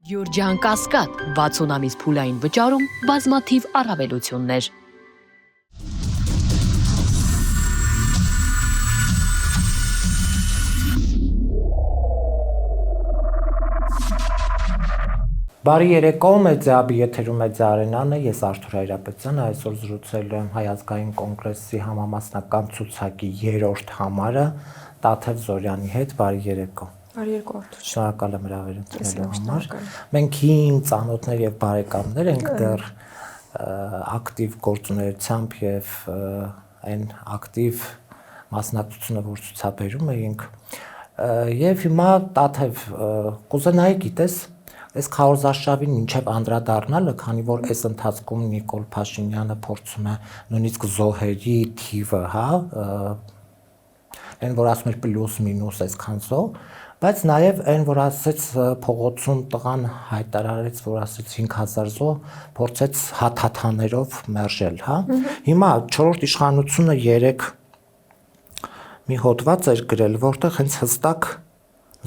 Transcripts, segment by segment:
Յուրջան Կասկադ 60 ամիս փուլային վճարում բազմաթիվ առավելություններ։ Բարի երեկո, Մեդիաբի եթերում Մեդիա Արենան է, ես Արթուր Հայրապետյան, այսօր զրուցելու եմ Հայ ազգային կոնգրեսի համամասնական ցուցակի 3-րդ համարը Տաթև Զորյանի հետ, բարի երեկո։ Բարի երեկո Արթուր։ Շնորհակալ եմ հրավեր ընդունելու համար։ Մենք հին ծանոթներ եւ բարեկամներ ենք դեռ ակտիվ գործունեությամբ եւ այն ակտիվ մասնակցությունը, որ ցուցաբերում էինք։ Եվ հիմա Տաթև կուզենայի գիտես Այս քարոզարշավին մինչև անդրադառնալը, քանի որ այս ընթացքում Նիկոլ Փաշինյանը փորձում է նույնիսկ զոհերի թիվը, այն որ ասում էր պլյուս մինուս այսքան զոհ, բայց նաև այն որ ասեց փողոցում տղան հայտարարեց, որ ասեց 5000 զոհ, փորձեց հաթաթաներով մերժել, Հիմա 4-րդ իշխանությունը 3 մի հոդված էր գրել, որտեղ հենց հստակ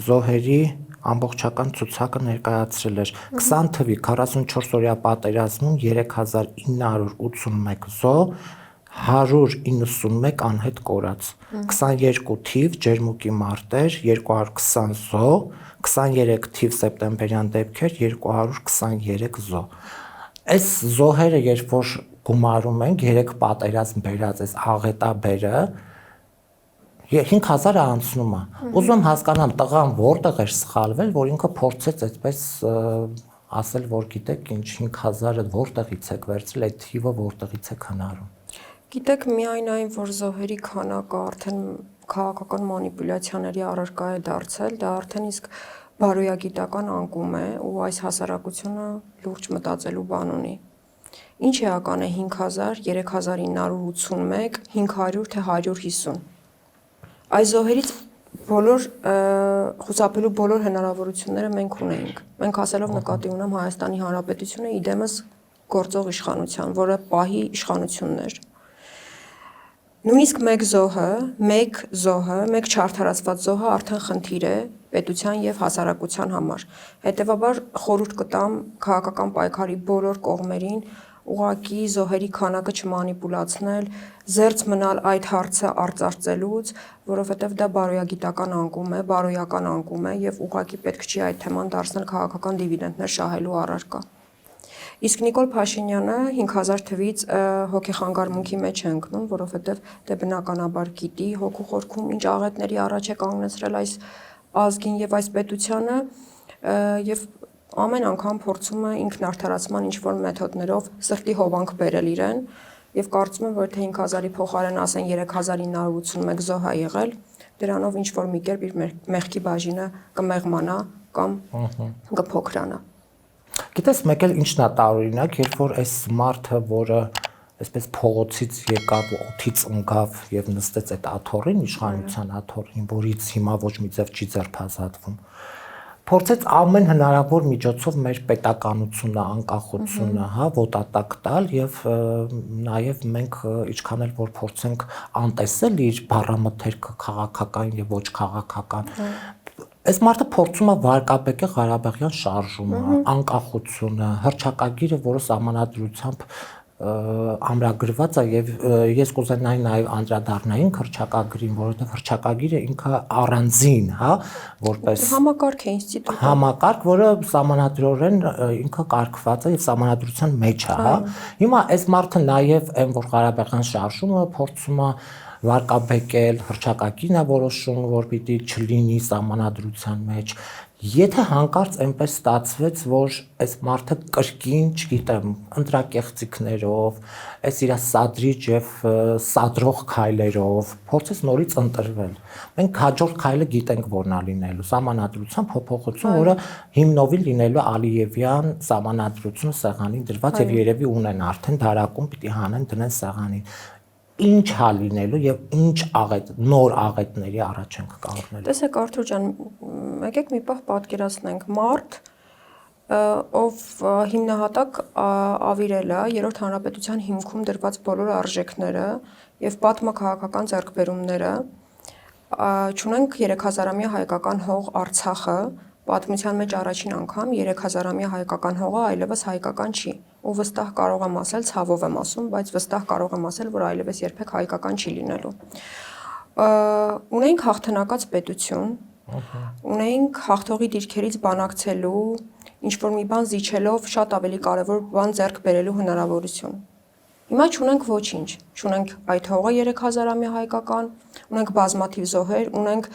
զոհերի ամբողջական ցուցակը ներկայացրել էր 20 թվի 44-օրյա պատերազմում 3981 զոհ, 191 անհետ կորած, 22 թիվ ջերմուկի մարտեր, 220 զոհ, 23 թիվ սեպտեմբերյան դեպքեր, 223 զոհ։ Այս զոհերը երբ որ գումարում ենք 3 պատերազմ բերած այս աղետաբերը 5000-ը անցնում է։ Ուզում եմ հասկանամ տղան որտեղ էր սխալվել, որ ինքը փորձեց այդպես ասել, որ գիտեք ինչ 5000-ը որտեղից եք վերցրել, այդ թիվը որտեղից եք հնարում։ Գիտեք միայն այն, որ զոհերի քանակը արդեն քաղաքական մանիպուլյացիաների առարկա է դարձել, դա արդեն իսկ բարոյագիտական անկում է ու այս հասարակությունը լուրջ մտածելու բան ունի։ Ինչ էական է 5000, 3981, 500 թե 150։ Այս զոհերից բոլոր խուսափելու բոլոր հնարավորությունները մենք ունեինք։ Մենք ասելով նկատի ունեմ Հայաստանի Հանրապետությունը իդեմս գործող իշխանության, որը պահի իշխանությունն էր։ Նույնիսկ մեկ չարդարացված զոհը արդեն խնդիր է պետության եւ հասարակության համար։ Հետևաբար խորհուրդ կտամ քաղաքական պայքարի բոլոր կողմերին ուղղակի զոհերի քանակը չմանիպուլացնել, զերծ մնալ այդ հարցը արծարծելուց, որովհետև դա բարոյագիտական անկում է, բարոյական անկում է եւ ուղղակի պետք չի այդ թեման դարձնել քաղաքական դիվիդենդներ շահելու առարկա։ Իսկ Նիկոլ Փաշինյանը 5000 թվից հոգեխանգարմունքի մեջ է ընկնում, որովհետև դե բնականաբար գիտի հոգու խորքում ինչ աղետների առաջ է կանգնեցրել այս ազգին եւ այս պետությանը եւ ամեն անգամ փորձում է ինքնարդարացման ինչ-որ մեթոդներով սրտի հովանք բերել իրեն եւ կարծում եմ, որ թե 5000-ի փոխարեն ասեն 3981 զոհ է եղել, դրանով ինչ-որ մի կերպ իր մեղքի բաժինը կմեղմանա կամ կփոքրանա։ Գիտես, մեկ էլ ինչն է տարօրինակ, երբ որ այս մարդը, որը այսպես փողոցից եկավ, օդից ընկավ եւ նստեց այդ աթոռին, իշխանության աթոռին, որից հիմա ոչ մի ձև չի ձերբազատվում, փորձեց ամեն հնարավոր միջոցով մեր պետականությունը, անկախությունը, ոտատակ տալ եւ նաեւ մենք ինչքան էլ որ փորձենք անտեսել իր բառամթերքը քաղաքական եւ ոչ քաղաքական Այս մարդը փորձում է վարկաբեկել Ղարաբաղյան շարժումը, անկախությունը, հռչակագիրը, որը սահմանադրությամբ ամրագրված է եւ ես կուզենայի նաեւ անդրադառնային հռչակագրին, որովհետեւ հռչակագիրը ինքը առանձին, որպես համակարգ է ինստիտուտ։ Համակարգ, որը սահմանադրորեն ինքը կարգված է եւ սահմանադրության մեջ է, Հիմա այս մարդը նաեւ այն որ Ղարաբաղյան շարժումը փորձում է վարկաբեկել հռչակագիրն է որոշում, որ պիտի չլինի սահմանադրության մեջ։ Եթե հանկարծ այնպես ստացվեց, որ այս մարդը կրկին, չգիտեմ, ընտրակեղծիքներով, այս իր սադրիչ եւ սադրող քայլերով փորձեց նորից ընտրվել։ Մենք հաջորդ քայլը գիտենք որն է լինելու, սահմանադրության փոփոխություն, որը հիմնովին լինելու Ալիևյան սահմանադրությունը սեղանին դրված եւ երևի ունեն արդեն դարակում պիտի հանեն դնեն սեղանին։ Ինչ է լինելու եւ ինչ նոր աղետների առաջ ենք կանգնելու։ Տեսեք Արթուր ջան, եկեք մի պահ պատկերացնենք մարդ, ով հիմնահատակ ավիրել է Երրորդ հանրապետության հիմքում դրված բոլոր արժեքները եւ պատմաքաղաքական ձեռքբերումները, չունենք 3000-ամյա հայկական հող Արցախը, պատմության մեջ առաջին անգամ 3000-ամյա հայկական հողը այլևս հայկական չի։ Ու վստահ կարող եմ ասել, ցավով եմ ասում, բայց վստահ կարող եմ ասել, որ այլևս երբեք հայկական չի լինելու։ Ունենք հաղթանակած պետություն, ունենք հաղթողի դիրքերից բանակցելու, ինչ որ մի բան զիջելով շատ ավելի կարևոր բան ձեռք բերելու հնարավորություն։ Հիմա չունենք ոչինչ, չունենք այդ հողը 3000-ամյա հայկական, ունենք բազմաթիվ զոհեր, ունենք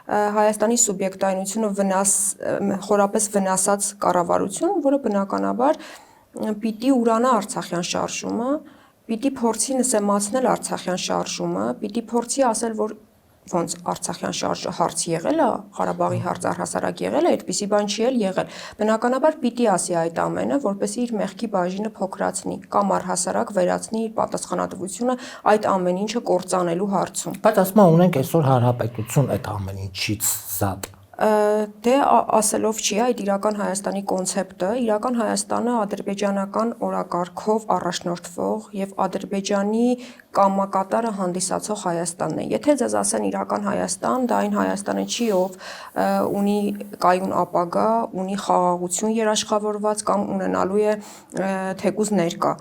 Հայաստանի սուբյեկտայնությունը խորապես վնասած կառավարություն, որը բնականաբար պիտի ուրանա Արցախյան շարժումը, պիտի փորձի նսեմացնել Արցախյան շարժումը, պիտի փորձի ասել, որ ոնց Արցախյան շարժը հարց եղել է, Ղարաբաղի հարց առհասարակ եղել է, այդպիսի բան չի էլ եղել։ Բնականաբար պիտի ասի այդ ամենը, որպեսզի իր մեղքի բաժինը փոքրացնի կամ առհասարակ վերացնի իր պատասխանատվությունը այդ ամեն ինչը կործանելու հարցում։ Բայց ասում եմ ունենք այսօր հանրապետություն այդ ամեն ինչից զատ։ Դե ասելով չի, այդ իրական Հայաստանի կոնցեպտը, իրական Հայաստանը ադրբեջանական օրակարգով առաջնորդվող եւ Ադրբեջանի կամակատարը հանդիսացող Հայաստանն է։ Եթե ձեզ ասեն իրական Հայաստան, դա այն Հայաստանը չի, ով ունի կայուն ապագա, ունի խաղաղություն երաշխավորված կամ ունենալու է թեկուզ ներկա։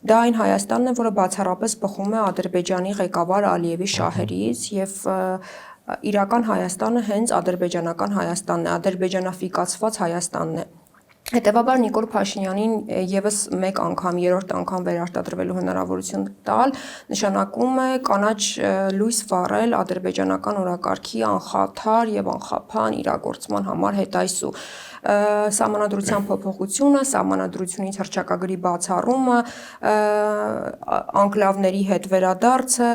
Դա այն Հայաստանն է, որը բացառապես բխում է Ադրբեջանի ղեկավար Ալիևի շահերից եւ իրական Հայաստանը հենց ադրբեջանական Հայաստանն է, ադրբեջանաֆիկացված Հայաստանն է։ Հետևաբար Նիկոլ Փաշինյանին եւս մեկ անգամ, երրորդ անգամ վերարտադրվելու հնարավորություն տալ, նշանակում է կանաչ լույս վառել ադրբեջանական օրակարգի անխաթար եւ անխափան իրագործման համար հետայսու։ Սահմանադրության փոփոխությունը, սահմանադրությունից հռչակագրի բացառումը, անկլավների հետ վերադարձը,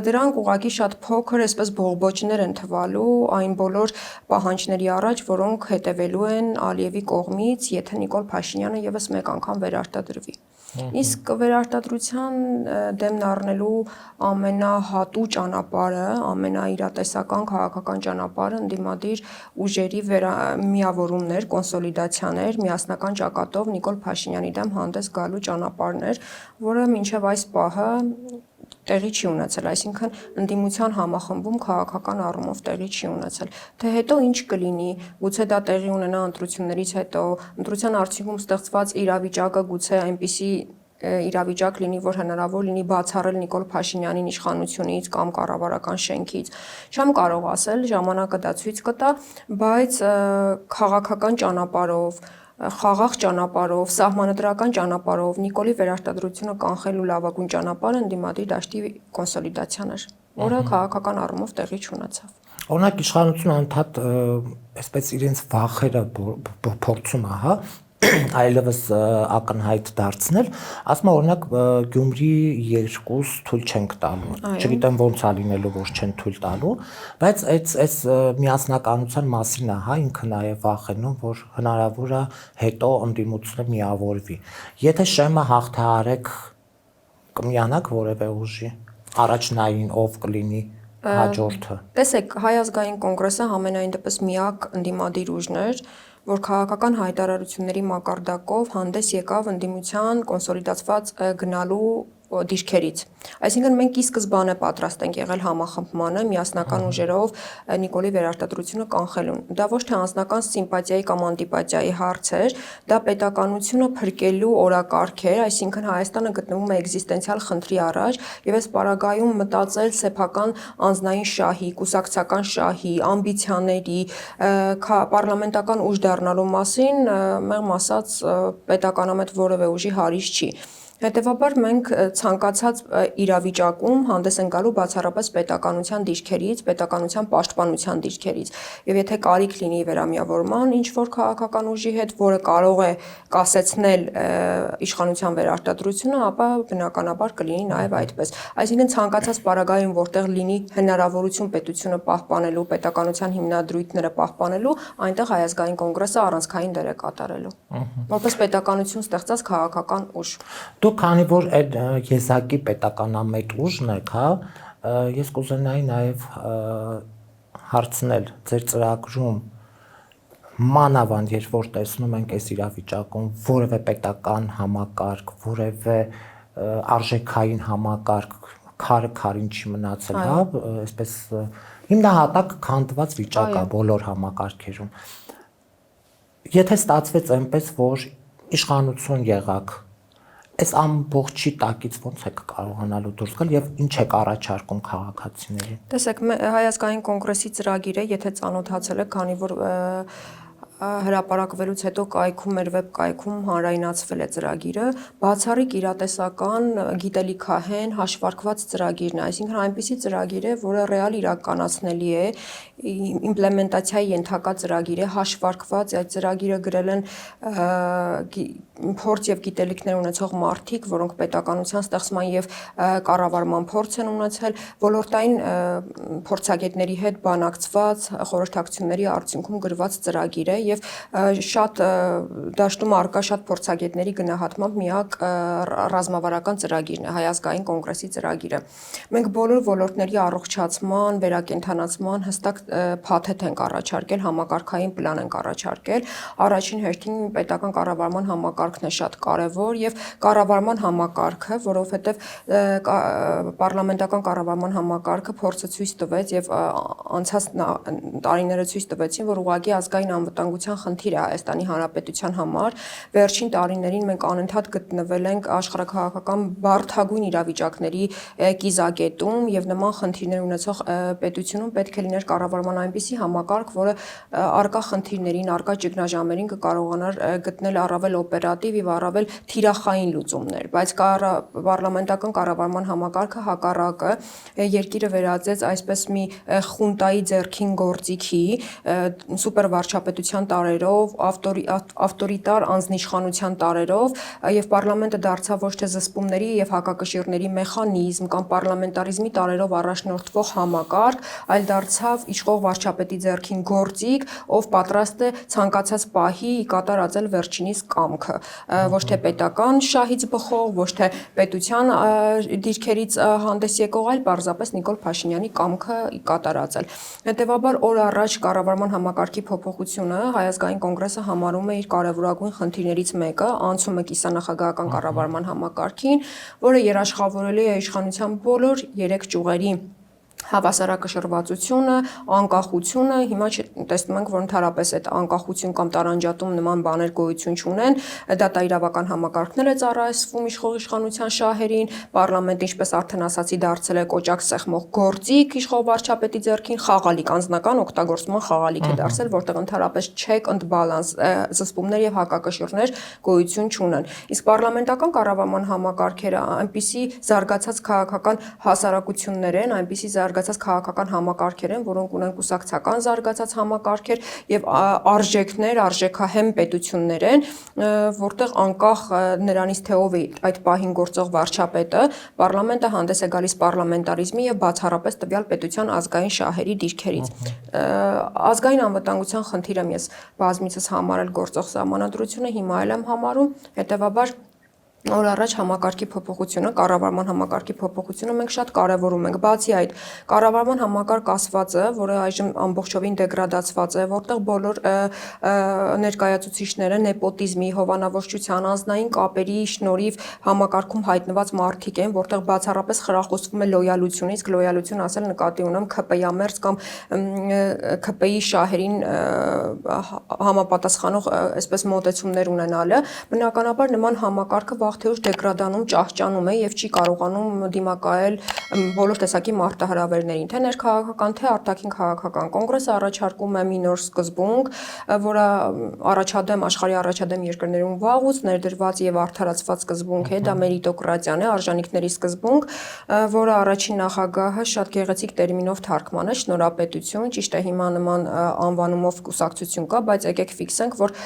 դրանք ուղղակի շատ փոքր, այսպես բողբոջներ են թվալու այն բոլոր պահանջների առաջ, որոնք հետևելու են Ալիևի կողմից, եթե Նիկոլ Փաշինյանը եւս մեկ անգամ վերարտադրվի։ Իսկ վերարտադրության դեմն առնելու ամենահատու ճանապարհը, ամենաիրատեսական քաղաքական ճանապարհը ընդդիմադիր ուժերի միավորումներ, կոնսոլիդացիաներ, միասնական ճակատով Նիկոլ Փաշինյանի դեմ հանդես գալու ճանապարհներ, որը մինչև այս պահը տեղի չի ունեցել, այսինքն ընդդիմության համախմբում քաղաքական առումով տեղի չի ունեցել։ Թե հետո ինչ կլինի, գուցե դա տեղի ունենա ընտրություններից հետո, ընտրության արդյունքում ստեղծված իրավիճակը գուցե այնպիսի իրավիճակ լինի, որ հնարավոր լինի բացառել Նիկոլ Փաշինյանին իշխանությունից կամ կառավարական շենքից։ Չեմ կարող ասել, ժամանակը դա ցույց կտա, բայց քաղաքական ճանապարհով, խաղաղ ճանապարհով, սահմանադրական ճանապարհով Նիկոլի վերարտադրությունը կանխելու լավագույն ճանապարհը ընդդիմադիր դաշտի կոնսոլիդացիան էր, որը քաղաքական առումով տեղի չունեցավ։ Օրինակ իշխանությունը անդադ այսպես իրենց վախերը փորձում է, հա, այլևս ակնհայտ դարձնել, ասում օրինակ Գյումրի 2 թույլ չենք տալու։ Չգիտեմ ոնց է լինելու, որ չեն թույլ տալու, բայց այս միասնականության մասին է, հա, ինքը նաև վախենում, որ հնարավոր է հետո ընդդիմությունը միավորվի։ Եթե շեմը հաղթահարեք կմիանաք որևէ ուժի, առաջնային ով կլինի հաջորդը։ Տեսեք, Հայ ազգային կոնգրեսը համենայն դեպս միակ ընդդիմադիր ուժն էր, որ քաղաքական հայտարարությունների մակարդակով հանդես եկավ ընդդիմության կոնսոլիդացված գնալու դիրքերից։ Այսինքն մենք ի սկզբանե պատրաստ ենք եղել համախմբմանը, միասնական ուժերով Նիկոլի վերարտադրությունը կանխելուն։ Դա ոչ թե անձնական սիմպաթիայի կամ անտիպաթիայի հարց էր, դա պետականությունը փրկելու օրակարգ էր, այսինքն Հայաստանը գտնվում է էկզիստենցիալ խնդրի առաջ, եւ այս պարագայում մտածել սեփական անձնային շահի, կուսակցական շահի, ամբիցիաների, պարլամենտական ուժ դառնալու մասին, մեղմ ասած, պետականամետ որևէ ուժի հարից չի։ Հետևաբար մենք ցանկացած իրավիճակում հանդես ենք գալու բացառապես պետականության դիրքերից, պետականության պաշտպանության դիրքերից։ Եվ եթե կարիք լինի վերամիավորման ինչ որ քաղաքական ուժի հետ, որը կարող է կասեցնել իշխանության վերարտադրությունը, ապա բնականաբար կլինի նաև այդպես։ Այսինքն ցանկացած պարագայում, որտեղ լինի հնարավորություն պետությունը պահպանելու, պետականության հիմնադրույթները պահպանելու, այնտեղ Հայ ազգային կոնգրեսը առանցքային դեր է կատարելու։ Որպես պետականություն ստեղծած քաղաքական ուժ։ Դուք քանի որ այդ եզակի պետականամետ ուժն եք, հա, ես կուզենայի նաև հարցնել ձեր ծրագրում մանավանդ երբ որ տեսնում ենք այս իրավիճակում որևէ պետական համակարգ, որևէ արժեքային համակարգ, քարը քարին չի մնացել, հա, այսպես հիմնահատակ քանդված վիճակ է բոլոր համակարգերում։ Եթե ստացվեց այնպես, որ իշխանություն եղաք, այս ամբողջի տակից ո՞նց եք կարողանալու դուրս գալ եւ ինչ եք առաջարկում քաղաքացիներին։ Տեսեք, Հայ ազգային կոնգրեսի ծրագիրը, եթե ծանոթացել եք, քանի որ հրապարակվելուց հետո կայքում էր վեբ կայքում հանրայնացվել է ծրագիրը, բացառիկ իրատեսական, գիտելիքահեն, հաշվարկված ծրագիրն է, այսինքն այնպիսի ծրագիր է, որը ռեալ իրականացնելի է, իմպլեմենտացիայի ենթակա ծրագիր է, հաշվարկված, այդ ծրագիրը գրել են փորձ եւ գիտելիքներ ունեցող մարդիկ, որոնք պետականության ստեղծման եւ կառավարման փորձ են ունեցել, ոլորտային փորձագետների հետ բանակցված խորհրդակցությունների արդյունքում գրված ծրագիր է եւ շատ դաշտում առկա շատ փորձագետների գնահատմամբ միակ ռազմավարական ծրագիրն է, Հայ ազգային կոնգրեսի ծրագիրը։ Մենք բոլոր ոլորտների առողջացման, վերակենդանացման հստակ փաթեթ ենք առաջարկել, համակարգային պլան ենք առաջարկել։ Առաջին հերթին պետական կառավարման համակարգն է շատ կարևոր եւ կառավարման համակարգը, որովհետեւ պարլամենտական կառավարման համակարգը փորձը ցույց տվեց եւ անցած տարիները ցույց տվեցին, որ ուղղակի ազգային անվտանգության խնդիր է Հայաստանի Հանրապետության համար։ Վերջին տարիներին մենք անընդհատ գտնվել ենք աշխարհաքաղաքական բարդագույն իրավիճակների կիզակետում եւ նման խնդիրներ ունեցող պետությունում պետք է լիներ կառավարման այնպիսի համակարգ, որը արկա խնդիրներին, արկա ճգնաժամերին կկարողանար գտնել առավել օպերատիվ եւ առավել թիրախային լուծումներ, բայց պարլամենտական կառավարման համակարգը հակառակը երկիրը վերածեց այսպես մի խունտայի ձեռքին գործիքի, սուպեր վարչապետության տարերով, ավտորիտար անձնիշխանության տարերով եւ պարլամենտը դարձավ ոչ թե զսպումների եւ հակակշիռների մեխանիզմ կամ պարլամենտարիզմի տարերով առաջնորդվող համակարգ, այլ դարձավ իշխող վարչապետի ձեռքին գործիք, ով պատրաստ է ցանկացած պահի կատարածել վերջինիս կամքը, ոչ թե պետական շահից բխող, ոչ թե պետության դիրքերից հանդես եկող, այլ պարզապես Նիկոլ Փաշինյանի կամքը կատարածել։ Հետևաբար օր առաջ կառավարման համակարգի փոփոխությունը Հայ ազգային կոնգրեսը համարում է իր կարևորագույն խնդիրներից մեկը, անցումը կիսանախագահական կառավարման համակարգին, որը երաշխավորելի է իշխանության բոլոր 3 ճյուղերի հավասարակշռվածությունը, անկախությունը, հիմա տեսնում ենք, որ ընդհանրապես այդ անկախություն կամ տարանջատում նման բաներ գոյություն չունեն, դատաիրավական համակարգներ է ծառայեցվում իշխող իշխանության շահերին, պարլամենտը, ինչպես արդեն ասացի, դարձել է կոճակ սեղմող գործիք իշխող վարչապետի ձեռքին, խաղալիք, անձնական օգտագործման խաղալիք է դարձել, որտեղ ընդհանրապես check and balance զսպումներ եւ հակակշիռներ գոյություն չունեն։ Իսկ պարլամենտական կառավարման համակարգերը այնպիսի զարգացած քաղաքական հասարակություններ են, այնպիսի զարգացած քաղաքական համակարգեր են, որոնք ունեն կուսակցական զարգացած համակարգեր եւ արժեքներ, արժեքահեմ պետություններ են, որտեղ անկախ նրանից թե ով է այդ պահին գործող վարչապետը, պարլամենտը հանդես է գալիս պարլամենտարիզմի եւ բացառապես տվյալ պետության ազգային շահերի դիրքերից։ Ազգային անվտանգության խնդիրը ես բազմիցս համարել գործող սահմանադրությունը, հիմա էլ եմ համարում, հետեւաբար օր առաջ համակարգի փոփոխությունը, կառավարման համակարգի փոփոխությունը մենք շատ կարևորում ենք։ Բացի այդ, կառավարման համակարգ ասվածը, որը այժմ ամբողջովին դեգրադացված է, որտեղ բոլոր ներկայացուցիչները նեպոտիզմի, հովանավորչության, անձնային կապերի շնորհիվ համակարգում հայտնված մարդիկ են, որտեղ բացառապես խրախուսվում է լոյալություն, իսկ լոյալություն ասել նկատի ունեմ ՔՊ-ամերձ կամ ՔՊ-ի շահերին համապատասխանող այսպես մոտեցումներ ունենալը, բնականաբար նման համակարգը վաղ թե ուշ դեգրադանում, ճահճանում է եւ չի կարողանում դիմակայել բոլոր տեսակի մարտահրավերներին, թե ներքաղաքական, թե արտաքին քաղաքական։ Կոնգրեսը առաջարկում է մի նոր սկզբունք, որը առաջադեմ աշխարհի առաջադեմ երկրներում վաղուց ներդրված եւ արդարացված սկզբունք է, դա մերիտոկրատիան է, արժանինքների սկզբունք, որը առաջին նախագահը շատ գեղեցիկ տերմինով թարգմանեց, շնորհապետություն, ճիշտ է հիմա նման անվանումով կուսակցություն կա, բայց եկեք ֆիքսենք, որ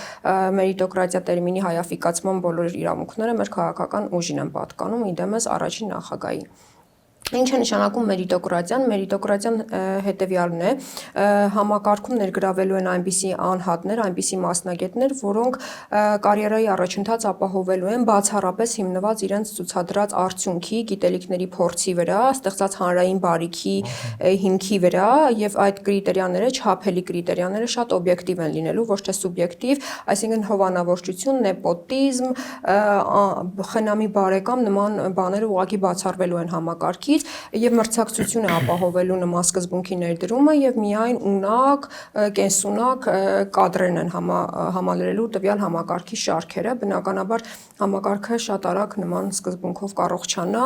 մերիտոկրատիա տերմինի հայաֆիկացման բոլոր իրավունքները մեր քաղաքական ուժին են պատկանում, իդեմս առաջին նախագահի։ Ինչ է նշանակում մերիտոկրատիան։ Մերիտոկրատիան հետևյալն է, համակարգում ներգրավելու են այնպիսի անհատներ, այնպիսի մասնագետներ, որոնք կարիերայի առաջընթաց ապահովելու են բացառապես հիմնված իրենց ցուցադրած արդյունքի, գիտելիքների փորձի վրա, ստեղծած հանրային բարիքի հիմքի վրա եւ այդ կրիտերիաները, չափելի կրիտերիաները շատ օբյեկտիվ են լինելու, ոչ թե սուբյեկտիվ, այսինքն հովանավորչություն, նեպոտիզմ, խնամի բարեկամ նման բաները ուղղակի բացառվելու են համակարգից կողմից եւ մրցակցություն է ապահովելու նման սկզբունքի ներդրումը եւ միայն ունակ, կենսունակ կադրերն են համալրելու տվյալ համակարգի շարքերը, բնականաբար համակարգը շատ արագ նման սկզբունքով կառողջանա,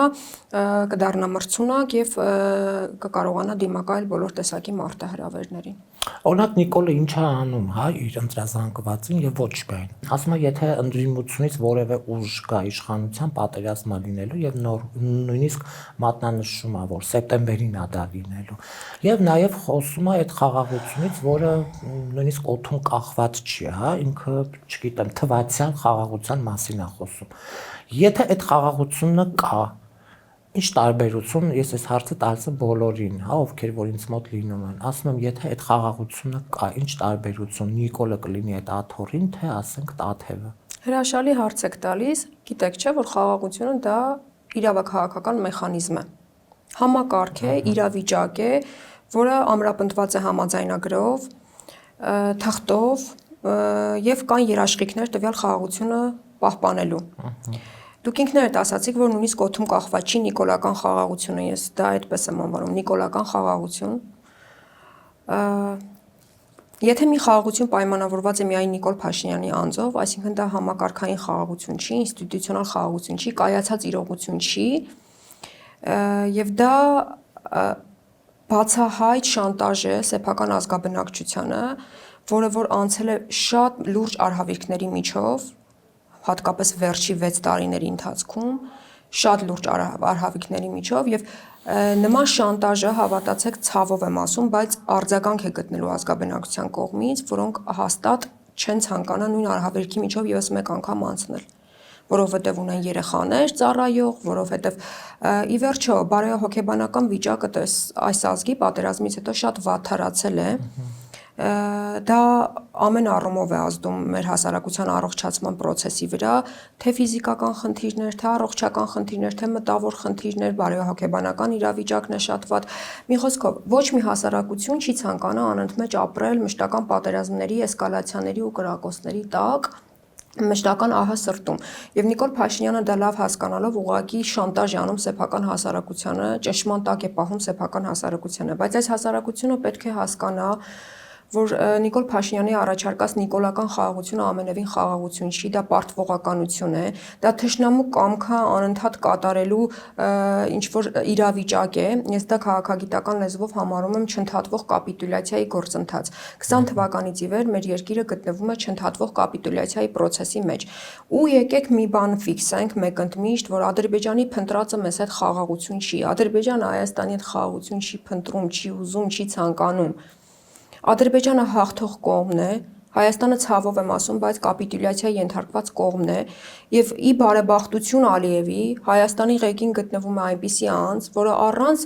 կդառնա մրցունակ եւ կկարողանա դիմակայել բոլոր տեսակի մարտահրավերներին։ Օրինակ Նիկոլը ինչ է անում, հա, իր ընտրազանգվածին եւ ոչ միայն։ Ասում է, եթե ընդդիմությունից որևէ ուժ կա իշխանության պատերազմը լինելու եւ նույնիսկ մատնանշում է, որ սեպտեմբերին է դա լինելու։ Եվ նաեւ խոսում է այդ խաղաղությունից, որը նույնիսկ օդում կախված չի, հա, ինքը, չգիտեմ, թվացian խաղաղության մասին է խոսում։ Եթե այդ խաղաղությունը կա, ինչ տարբերություն, ես այս հարցը տալիս եմ բոլորին, հա, ովքեր որ ինձ մոտ լինում են, ասում եմ, եթե այդ խաղաղությունը կա, ինչ տարբերություն Նիկոլը կլինի այդ աթոռին, թե ասենք Տաթևը։ Հրաշալի հարց եք տալիս, գիտեք չէ, որ խաղաղությունը դա իրավաքաղաքական մեխանիզմ է։ Համակարգ է, իրավիճակ է, որը ամրապնդված է համաձայնագրով, թղթով եւ կան երաշխիքներ տվյալ խաղաղությունը պահպանելու։ Դուք ինքներդ ասացիք, որ նույնիսկ օդում կախված չի նիկոլական խաղաղությունը, ես դա այդպես եմ անվանում, նիկոլական խաղաղություն։ Եթե մի խաղաղություն պայմանավորված է միայն Նիկոլ Փաշինյանի անձով, այսինքն դա համակարգային խաղաղություն չի, ինստիտուցիոնալ խաղաղություն չի, կայացած իրողություն չի, եւ դա բացահայտ շանտաժ է սեփական ազգաբնակչությանը, որը որ անցել է շատ լուրջ արհավիրքների միջով, հատկապես վերջի 6 տարիների ընթացքում շատ լուրջ արհավիրքների միջով եւ նման շանտաժը հավատացեք ցավով եմ ասում, բայց արձագանք է գտնելու ազգաբնակչության կողմից, որոնք հաստատ չեն ցանկանա նույն արհավիրքի միջով եւս մեկ անգամ անցնել, որովհետեւ ունեն երեխաներ ծառայող, որովհետեւ ի վերջո բարոյահոգեբանական վիճակը այս ազգի պատերազմից հետո շատ վատթարացել է։ Դա ամեն առումով է ազդում մեր հասարակության առողջացման process-ի վրա, թե ֆիզիկական խնդիրներ, թե առողջական խնդիրներ, թե մտավոր խնդիրներ, բարոյահոգեբանական իրավիճակն է շատ վատ։ Մի խոսքով, ոչ մի հասարակություն չի ցանկանա անընդմեջ ապրել մշտական պատերազմների, էսկալացիաների ու կրակոցների տակ, մշտական ահա սրտում։ Եվ Նիկոլ Փաշինյանը դա լավ հասկանալով ուղղակի շանտաժ է անում սեփական հասարակությանը, ճնշման տակ է պահում սեփական հասարակությանը, բայց այս հասարակությունը պետք է հասկանա, որ Նիկոլ Փաշինյանի առաջարկած նիկոլական խաղաղությունը ամենևին խաղաղություն չի, դա պարտվողականություն է, դա թշնամու կամքը անընդհատ կատարելու ինչ-որ իրավիճակ է, ես դա քաղաքագիտական լեզվով համարում եմ չընդհատվող կապիտուլյացիայի գործընթաց։ 20 թվականից ի վեր մեր երկիրը գտնվում է չընդհատվող կապիտուլյացիայի process-ի մեջ։ Ու եկեք մի բան ֆիքսենք մեկընդմիշտ, որ Ադրբեջանի փնտրածը մեզ հետ խաղաղություն չի, Ադրբեջանը Հայաստանի հետ խաղաղություն չի փնտրում, չի ուզում, չի ցանկանում։ Ադրբեջանը հաղթող կողմն է, Հայաստանը ցավով եմ ասում, բայց կապիտուլյացիայի ենթարկված կողմն է, եւ ի բարեբախտություն Ալիևի, Հայաստանի ղեկին գտնվում է այնպիսի անձ, որը առանց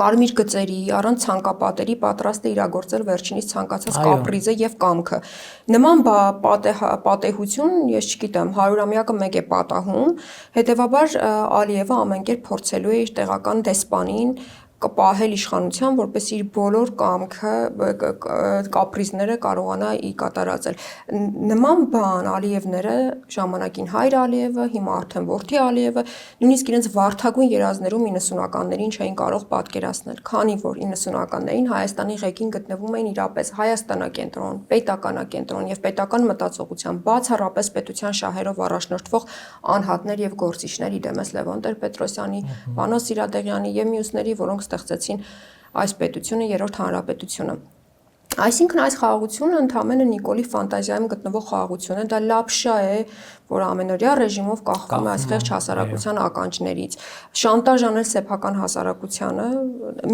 կարմիր գծերի, առանց ցանկապատերի պատրաստ է իրագործել վերջինիս ցանկացած կապրիզը եւ կամքը։ Նման պատեհություն, ես չգիտեմ, 100-ամյակը մեկ է պատահում, հետեւաբար Ալիևը ամեն կերպ փորձելու է իր տեղական դեսպանին կպահել իշխանության, որպես իր բոլոր կամքը կապրիզները կարողանա ի կատարածել։ Նման բան Ալիևները ժամանակին Հայր Ալիևը, հիմա արդեն որդի Ալիևը, նույնիսկ իրենց վարդագույն երազներում 90-ականներին չէին կարող պատկերացնել, քանի որ 90-ականներին Հայաստանի ղեկին գտնվում էին իրապես Հայաստանակենտրոն, պետականակենտրոն եւ պետական մտածողության բացառապես պետության շահերով առաջնորդվող անհատներ եւ գործիչներ, իդեմս Լևոն Տեր-Պետրոսյանի, Վանո Սիրադեղյանի եւ մյուսների, որոնք ստեղծեցին այս պետությունը, երրորդ հանրապետությունը։ Այսինքն այս խաղաղությունը ընդհանրապես Նիկոլի ֆանտազիայում գտնվող խաղաղություն է, դա լապշա է, որ ամենօրյա ռեժիմով կախվում է այս խեղճ հասարակության ականջներից։ Շանտաժ անել սեփական հասարակությանը,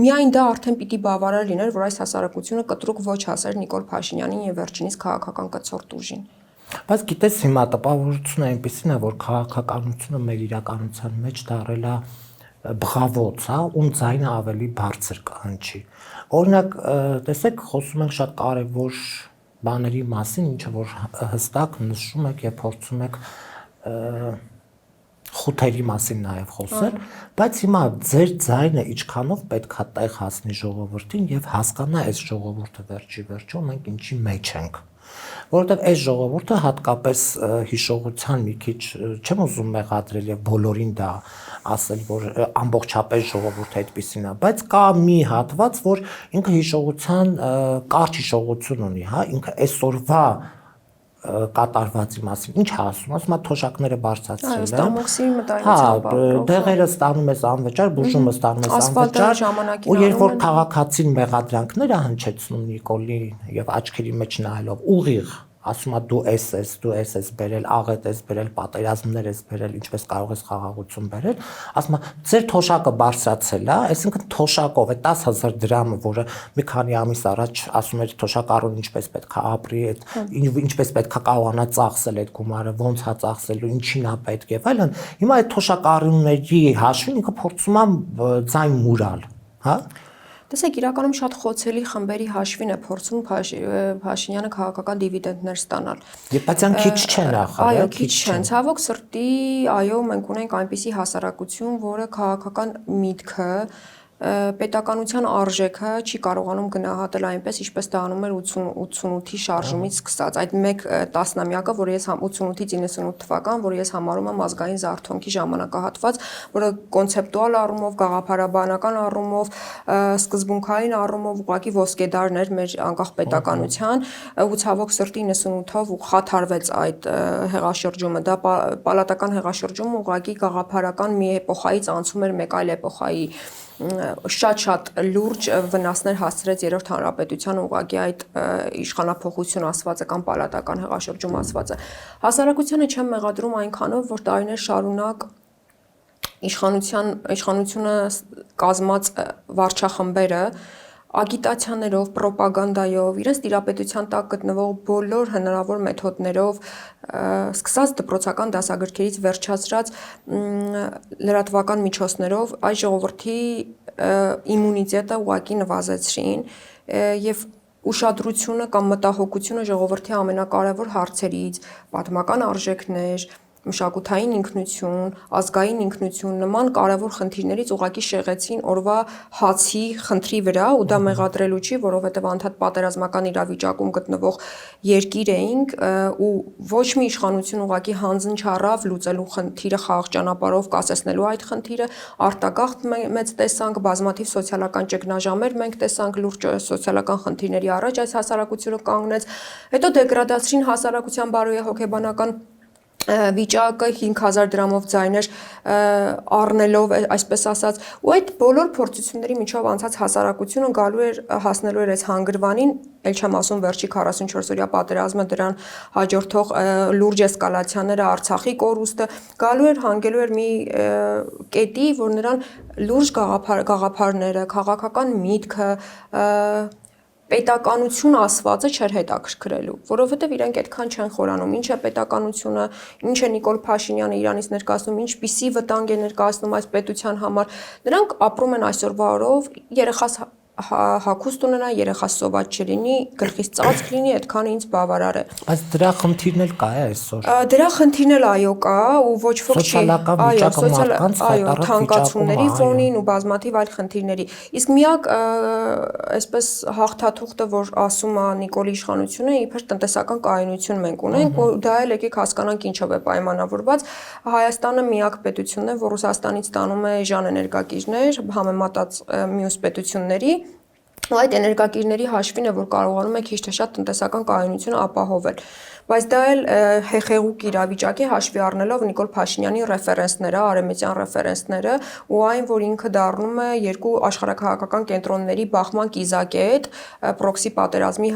միայն դա արդեն պիտի բավարար լիներ, որ այս հասարակությունը կտրուկ ոչ հասեր Նիկոլ Փաշինյանին եւ վերջինիս քաղաքական կցորդ ուժին։ Բայց գիտես հիմա տպավորությունը այնպեսին է, որ քաղաքականությունը մեր իրականության մեջ դարել է բղավոց, հա, ում ձայնը ավելի բարձր կհնչի։ Օրինակ, տեսեք, խոսում ենք շատ կարևոր բաների մասին, ինչը որ հստակ նշում եք եւ փորձում եք խութերի մասին նաեւ խոսել, բայց հիմա ձեր ձայնը ինչքանով պետք է տեղ հասնի ժողովրդին եւ հասկանա այս ժողովուրդը վերջի վերջո մենք ինչի մեջ ենք։ Որովհետև այս ժողովուրդը հատկապես հիշողության մի քիչ չեմ ուզում մեղադրել եւ բոլորին դա ասել, որ ամբողջապես ժողովուրդը այդպեսին է, բայց կա մի հատված, որ ինքը հիշողության կարճ հիշողություն ունի, հա, ինքը այսօրվա կատարվածի մասին ինչ ասում, ասում է թոշակները բարձրացրել են։ Ստամոքսի մտայնությամբ դեղերը ստանում ես անվճար, բուժումը ստանում ես անվճար, ու երբ որ քաղաքացին մեղադրանքները հնչեցնում Նիկոլին եւ աչքերի մեջ նայելով ուղիղ ասում է դու ես բերել, աղետ ես բերել, պատերազմներ ես բերել, ինչպես կարող ես խաղաղություն բերել, ասում է ձեր թոշակը բարձրացել է, այսինքն թոշակով է 10,000 դրամը, որը մի քանի ամիս առաջ ասում էր թոշակառուն ինչպես պետք է ապրի, ինչպես պետք է կարողանա ծախսել այդ գումարը, ոնց է ծախսելու, ինչին է պետք եւ այլն, հիմա այդ թոշակառունների հաշվին ինքը փորձում է ձայն մուրալ, հա։ Տեսեք, իրականում շատ խոցելի խմբերի հաշվին է փորձում Փաշինյանը քաղաքական դիվիդենդներ ստանալ։ Բայց այն քիչ չեն ախր, այո, քիչ չեն։ Ցավոք սրտի, այո, մենք ունենք այնպիսի հասարակություն, որը քաղաքական միտքը պետականության արժեքը չի կարողանում գնահատել այնպես, ինչպես դա անում էր 88-ի շարժումից սկսած։ Այդ մեկ տասնամյակը, որ ես 88-ից 98 թվական, որ ես համարում եմ ազգային զարթոնքի ժամանակահատված, որը կոնցեպտուալ առումով, գաղափարաբանական առումով, սկզբունքային առումով ուղղակի ոսկեդարն էր մեր անկախ պետականության, ու ցավոք սրտի 98-ով խաթարվեց այդ հեղաշրջումը։ Դա պալատական հեղաշրջումը ուղղակի գաղափարական մի էպոխայից անցում էր մեկ այլ էպոխայի շատ լուրջ վնասներ հասցրեց երրորդ հանրապետության ուղղակի այդ իշխանափոխություն ասվածը կամ պալատական հեղաշրջում ասվածը։ Հասարակությանը չեմ մեղադրում այնքանով, որ տարիներ շարունակ իշխանությունը կազմած վարչախմբերը ագիտացիաներով, պրոպագանդայով, իրենց տիրապետության տակ գտնվող բոլոր հնարավոր մեթոդներով, սկսած դպրոցական դասագրքերից վերջացրած լրատվական միջոցներով այս ժողովրդի իմունիտետը ուղղակի նվազեցրին եւ ուշադրությունը կամ մտահոգությունը ժողովրդի ամենակարևոր հարցերից, պատմական արժեքներ, մշակութային ինքնություն, ազգային ինքնություն նման կարևոր խնդիրներից ուղղակի շեղեցին օրվա հացի խնդրի վրա ու դա մեղադրելու չի, որովհետև անդադ պատերազմական իրավիճակում գտնվող երկիր էինք ու ոչ մի իշխանություն ուղղակի հանձն չառավ լուծելու խնդիրը խաղաղ ճանապարհով կասեցնելու այդ խնդիրը, արտագաղթ մեծ տեսանք, բազմաթիվ սոցիալական ճգնաժամեր մենք տեսանք լուրջ սոցիալական խնդիրների առաջ այս հասարակությունը կանգնեց, հետո դեգրադացրին հասարակության բարոյահոգեբանական վիճակը 5000 դրամով ձայներ առնելով, այսպես ասած, ու այդ բոլոր փորձությունների միջով անցած հասարակությունը գալու էր հասնելու էր այս հանգրվանին, ել չեմ ասում վերջի 44-օրյա պատերազմը դրան հաջորդող լուրջ էսկալացիաները, Արցախի կորուստը, գալու էր հանգելու էր մի կետի, որ նրան լուրջ գաղափարները, քաղաքական միտքը պետականություն ասվածը չէր հետաքրքրելու, որովհետև իրենք այդքան չեն խորանում, ինչ է պետականությունը, ինչ է Նիկոլ Փաշինյանը Իրանից ներկայացնում, ինչպիսի վտանգ է ներկայացնում այս պետության համար, նրանք ապրում են այսօրվա օրով, երեխաս հագուստ ունենա, երեխաս սոված չլինի, գլխից ծածկ լինի, այդքանը ինձ բավարար է։ Բայց դրա խնդիրն էլ կա է այսօր։ Դրա խնդիրն էլ այո կա ու ոչ ոք չի, այո, թանկացումների ֆոնին ու բազմաթիվ այլ խնդիրների։ Իսկ միակ այսպես հաղթաթուղթը, որ ասում է Նիկոլի իշխանությունը, իբր տնտեսական կայունություն մենք ունենք, ու դա էլ եկեք հասկանանք ինչով է պայմանավորված։ Հայաստանը միակ պետությունն է, որ Ռուսաստանից ստանում է էժան էներգակիրներ, համեմատած մյուս պետությունների ու այդ էներգակիրների հաշվին է, որ կարողանում է քիչ թե շատ տնտեսական կայունությունը ապահովել։ Բայց դա էլ հեղեղուկ իրավիճակ է հաշվի առնելով Նիկոլ Փաշինյանի ռեֆերենսները, արևմտյան ռեֆերենսները ու այն, որ ինքը դառնում է երկու աշխարհակահաղական կենտրոնների բախման կիզակետ, պրոքսի պատերազմի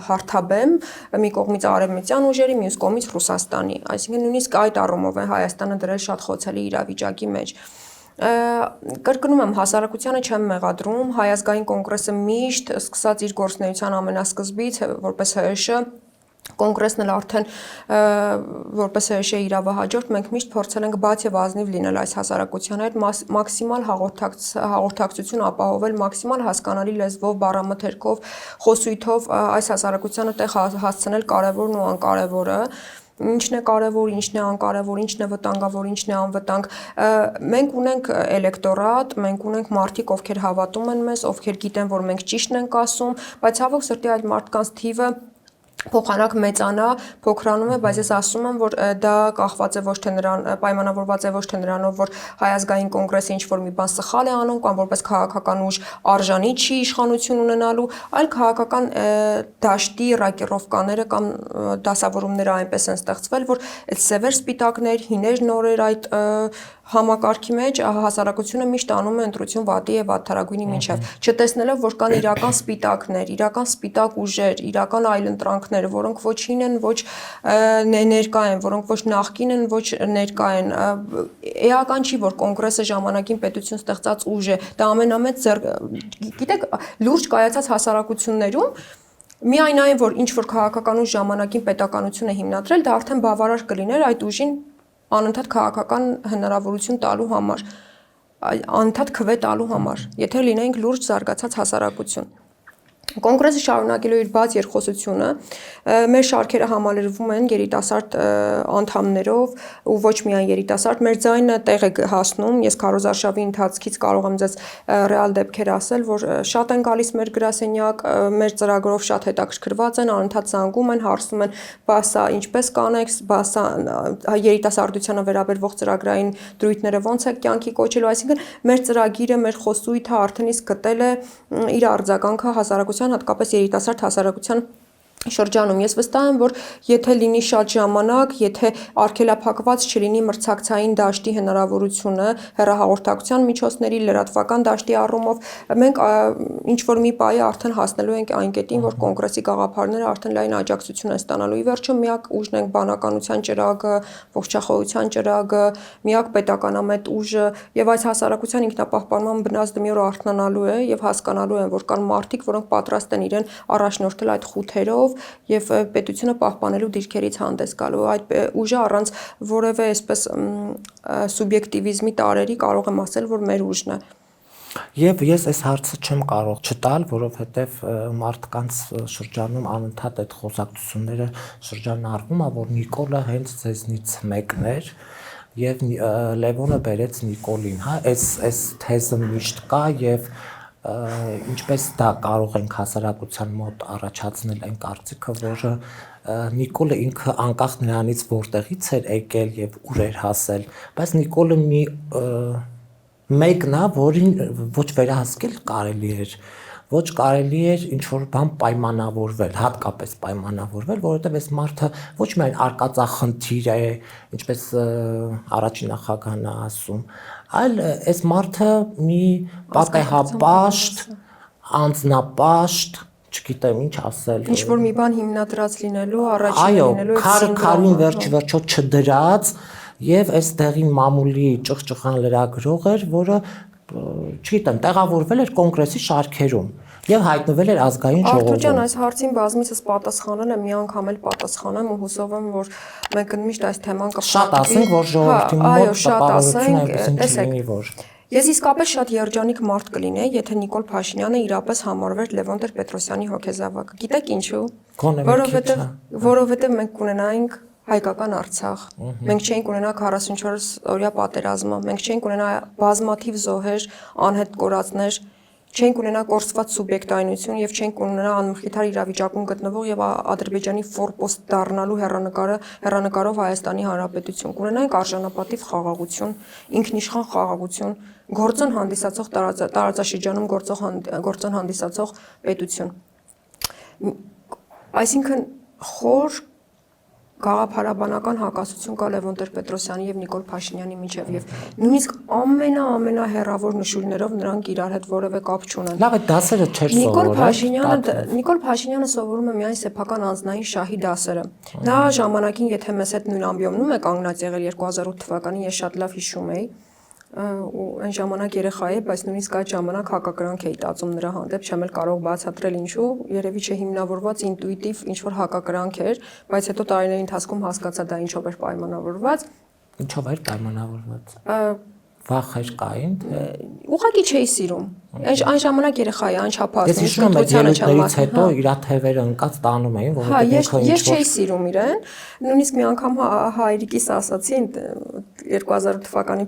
հարթաբեմ, մի կողմից արևմտյան ուժերի, մյուս կողմից Ռուսաստանի։ Այսինքն նույնիսկ այդ առումով է Հայաստանը դրել շատ խոցելի իրավիճակի մեջ։ Կրկնում եմ, հասարակությանը չեմ մեղադրում, Հայ ազգային կոնգրեսը միշտ սկսած իր գործունեության ամենասկզբից, որպես ՀՀՇ, կոնգրեսն էլ արդեն որպես ՀՀՇ իրավահաջորդ մենք միշտ փորձել ենք բաց եւ ազնիվ լինել այս հասարակության հետ, մաքսիմալ հաղորդակցություն ապահովել, մաքսիմալ հասկանալի լեզվով, բառամթերքով, խոսույթով այս հասարակությանը տեղ հասցնել կարևորն ու անկարևորը, ինչն է կարևոր, ինչն է անկարևոր, ինչն է վտանգավոր, ինչն է անվտանգ։ Մենք ունենք էլեկտորատ, մենք ունենք մարդիկ, ովքեր հավատում են մեզ, ովքեր գիտեն, որ մենք ճիշտն ենք ասում, բայց ցավոք սրտի այդ մարդկանց թիվը փոխանակ մեծանա, փոքրանում է, բայց ես ասում եմ, որ դա կախված է ոչ թե նրան, պայմանավորված է ոչ թե նրանով, որ Հայ ազգային կոնգրեսը ինչ-որ մի բան սխալ է անում կամ որպես քաղաքական ուժ արժանի չի իշխանություն ունենալու, այլ քաղաքական դաշտի ռակիրովկաները կամ դասավորումները այնպես են ստեղծվել, որ այդ սևեր սպիտակներ, հիներ նորեր այդ համակարգի մեջ հասարակությունը միշտ անում է ընտրություն վատի եւ վատթարագույնի միջև, չտեսնելով, որ կան իրական սպիտակներ, իրական սպիտակ ուժեր, իրական այլընտրանքներ, որոնք ոչին են, ոչ ներկա են, որոնք ոչ նախկին են, ոչ ներկա են։ Էական չի, որ կոնգրեսը ժամանակին պետություն ստեղծած ուժ է, դա ամենամեծ գիտեք, լուրջ կայացած հասարակություններում միայն այն, որ ինչ որ քաղաքական ուժ ժամանակին պետականություն է հիմնադրել, դա արդեն բավարար կլիներ այդ ուժին անընդհատ քաղաքական հնարավորություն տալու համար, անընդհատ քվե տալու համար, եթե լինենք լուրջ զարգացած հասարակություն։ Կոնգրեսը շարունակելու իր բաց երկխոսությունը, մեր շարքերը համալրվում են երիտասարդ անդամներով ու ոչ միայն երիտասարդ, մեր ձայնը տեղ է հասնում, ես քարոզարշավի ընթացքից կարող եմ ձեզ ռեալ դեպքեր ասել, որ շատ են գալիս մեր գրասենյակ, մեր ծրագրով շատ հետաքրքրված են, անընդհատ զանգում են, հարցնում են, բա սա ինչպես կանեք, բա սա երիտասարդությանը վերաբերվող ծրագրային դրույթները ոնց է կյանքի կոչելու, այսինքն մեր ծրագիրը, մեր խոսույթը արդեն իսկ գտել է իր արձագանքը հասարակության, հատկապես երիտասարդ հասարակության շրջանում ես վստահ եմ, որ եթե լինի շատ ժամանակ, եթե արգելափակված չլինի մրցակցային դաշտի հնարավորությունը հեռահաղորդակցության միջոցների լրատվական դաշտի առումով, մենք ինչ որ մի պահի արդեն հասնելու ենք այն կետին, որ կոնգրեսի գաղափարները արդեն լայն աջակցություն են ստանալու։ Ի վերջո միակ ուժն ենք բանականության ճրագը, ողջախոհության ճրագը, միակ պետականամետ ուժը եւ այս հասարակության ինքնապահպանման բնազդը մի օր արթնանալու է եւ հասկանալու են, որ կան մարդիկ, որոնք պատրաստ են իրեն առաջնորդել այդ խութերով եւ պետությունը պահպանելու դիրքերից հանդես գալու այդ ուժը առանց որևէ այսպես սուբյեկտիվիզմի տարերի կարող եմ ասել, որ մեր ուժն է։ Եվ ես այս հարցը չեմ կարող չտալ, որովհետեւ մարդկանց շրջանում անընդհատ այդ խոսակցությունները շրջանառվում է, որ Նիկոլը հենց ձեզնից մեկն էր եւ Լևոնը բերեց Նիկոլին, հա, այս թեզը միշտ կա եւ ինչպես դա կարող ենք հասարակության մոտ առաջացնել այն կարծիքը, որ Նիկոլը ինքը անկախ նրանից որտեղից էր եկել եւ ուր էր հասել, բայց Նիկոլը մի մեկն է, որին ոչ վերահսկել կարելի էր, ոչ կարելի էր ինչ-որ բան պայմանավորվել, հատկապես պայմանավորվել, որովհետև այս մարդը ոչ միայն արկածախնդիր է, ինչպես առաջին նախագահն է ասում, այլ այս մարդը մի պատեհապաշտ, անձնապաշտ, չգիտեմ ինչ ասել, ինչ-որ մի բան հիմնադրած լինելու, առաջին լինելու, այո, քարին վերջ-վերջո չդրած եւ այս դեղին մամուլի ճղճղան լրագրող էր, որը չգիտեմ, տեղավորվել էր կոնգրեսի շարքերում եւ հայտնվել էր ազգային ժողովում։ Արթուր ջան, այս հարցին բազմիցս պատասխանել եմ, մի անգամ էլ պատասխանեմ ու հուսով եմ, որ մենք միշտ այս թեման կփոխվի։ Շատ ասենք, որ ժողովրդի մոտ տպավորություն այնպես չլինի, որ Ես իսկապես շատ երջանիկ մարդ կլինեի, եթե Նիկոլ Փաշինյանը իրապես համարվեր Լևոն Տեր-Պետրոսյանի հոգեզավակը։ Գիտեք ինչու։ Որովհետև մենք կունենայինք հայկական Արցախ։ Մենք չէինք ունենա 44 օրյա պատերազմը, մենք չէինք ունենա բազմաթիվ զոհեր, անհետ կորածներ, չենք ունենա կորսված սուբյեկտայնություն եւ չենք ունենա անմխիթար իրավիճակում գտնվող եւ Ադրբեջանի ֆորպոստ դառնալու հեռանկարով Հայաստանի Հանրապետություն։ Կունենանք արժանապատիվ խաղաղություն, ինքնիշխան խաղաղություն, գործոն հանդիսացող տարածաշրջանում գործոն հանդիսացող պետություն։ Այսինքն խոր գաղափարաբանական հակասություն կա Լևոն Տեր-Պետրոսյանի եւ Նիկոլ Փաշինյանի միջեւ եւ նույնիսկ ամենահեռավոր նշույլներով նրանք իրար հետ որևէ կապ չունեն։ Լավ է, դասերը չէր սովորել։ Նիկոլ Փաշինյանը սովորում է միայն սեփական անձնային շահի դասերը։ Նա ժամանակին, եթե մեզ հետ նույն ամբիոմնում է կանգնած եղել 2008 թվականին, ես շատ լավ հիշում եի, ու այն ժամանակ երեխա էի, բայց նույնիսկ այդ ժամանակ հակակրանք էի տածում նրա հանդեպ, չեմ էլ կարող բացատրել ինչու, երևի չհիմնավորված ինտուիտիվ ինչ-որ հակակրանք էր, բայց հետո տարիների ընթացքում հասկացա դա ինչով էր պայմանավորված։ Ինչով էր պայմանավորված։ Վախեր կային։ Ուղղակի չէի սիրում։ Այն ժամանակ երեխա էի, անչափահաս։ Ես հիշում եմ ելույթներից հետո իր թևերը ընկած տանում էին, որովհետեւ ես չէի սիրում իրեն։ Նույնիսկ մի անգամ հայրիկիս ասացի 2008 թվականի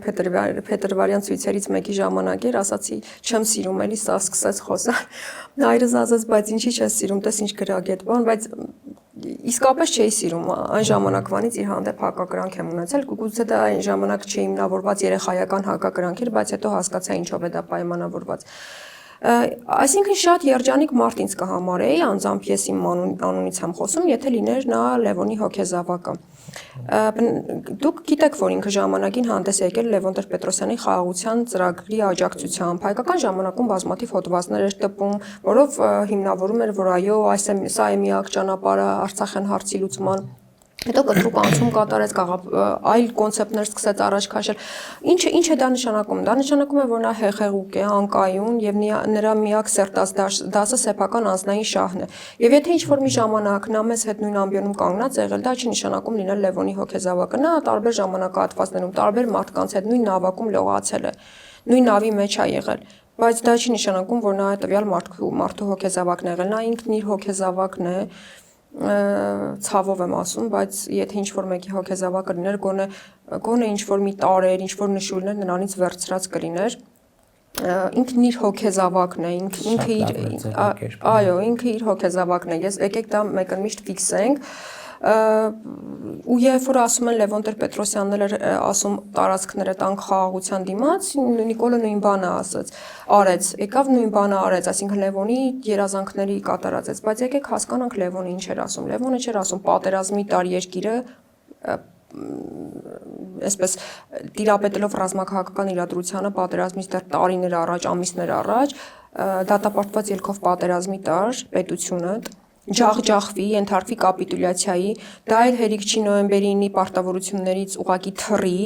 փետրվարյան ցույցերից մեկի ժամանակ էր, ասացի չեմ սիրում, էլի սա սկսեց խոսալ։ Հայրս ասաց, բայց ինչի՞ չես սիրում, տես ինչ գրագետ բան, բայց իսկապես չէի սիրում այն ժամանակվանից իր հանդեպ հակակրանք եմ ունեցել, գուցե դա այն ժամանակ չի հիմնավորված երեխայական հակակրանք էր, բայց հետո հասկացա ինչով է դա պայմանավորված։ Այսինքն շատ երջանիկ մարդ ինձ կհամարեի, անձամբ ես իմ անունից եմ խոսում, եթե լիներ նա Լևոնի հոգեզավակը։ Դուք գիտեք, որ ինքը ժամանակին հանդես եկել Լևոն Տեր-Պետրոսյանի խաղաղության ծրագրի աջակցությամբ, հայկական ժամանակում բազմաթիվ հոդվածներ էր տպում, որով հիմնավորում էր, որ այո, սա է միակ ճանապարհը Արցախյան հարցի լուծման։ Հետո կտրուկ անցում կատարեց, այլ կոնցեպտներ սկսեց առաջ քաշել։ Ինչ է դա նշանակում։ Դա նշանակում է, որ նա հեղեղուկ է, անկայուն եւ նրա միակ սերտած դասը սեփական անձնային շահն է։ Եվ եթե ինչ-որ մի ժամանակ նա մեզ հետ նույն ամբիոնում կանգնած եղել, դա չի նշանակում լինել Լևոնի հոգեզավակը։ Նա տարբեր ժամանակահատվածներում, տարբեր մարդկանց հետ նույն նավակում լողացել է, նույն նավի մեջ է եղել։ Բայց դա չի նշանակում, որ նա տվյալ մարդու հոգեզավակն է եղել։ Նա ինքն իր հոգեզավակն է, ցավով եմ ասում, բայց եթե ինչ-որ մեկի հոգեզավակը լիներ, գոնե ինչ-որ մի տարեր, ինչ-որ նշույլներ նրանից վերցրած կլիներ, ինքն իր հոգեզավակն է, ինքը իր հոգեզավակն է։ Եկեք դա մեկընդմիշտ ֆիքսենք, ու երբ որ ասում են Լևոն Տեր-Պետրոսյանն էր ասում տարածքները տանք խաղաղության դիմաց, Նիկոլը նույն բանը ասաց, արեց, եկավ նույն բանը արեց, այսինքն Լևոնի երազանքների կատարածեց, բայց եկեք հասկանանք Լևոնը ինչ էր ասում։ Լևոնը չէր ասում պատերազմի տար երկիրը, այսպես տիրապետելով ռազմաքաղաքական իրադրությանը պատերազմից դեռ տարիներ առաջ, ամիսներ առաջ, դատապարտված ելքով պատերազմի տար պետությունը ջախջախվի, ենթարկվի կապիտուլյացիայի, դա էլ հերիք չի նոյեմբերի 9-ի պարտավորություններից ուղղակի թռի,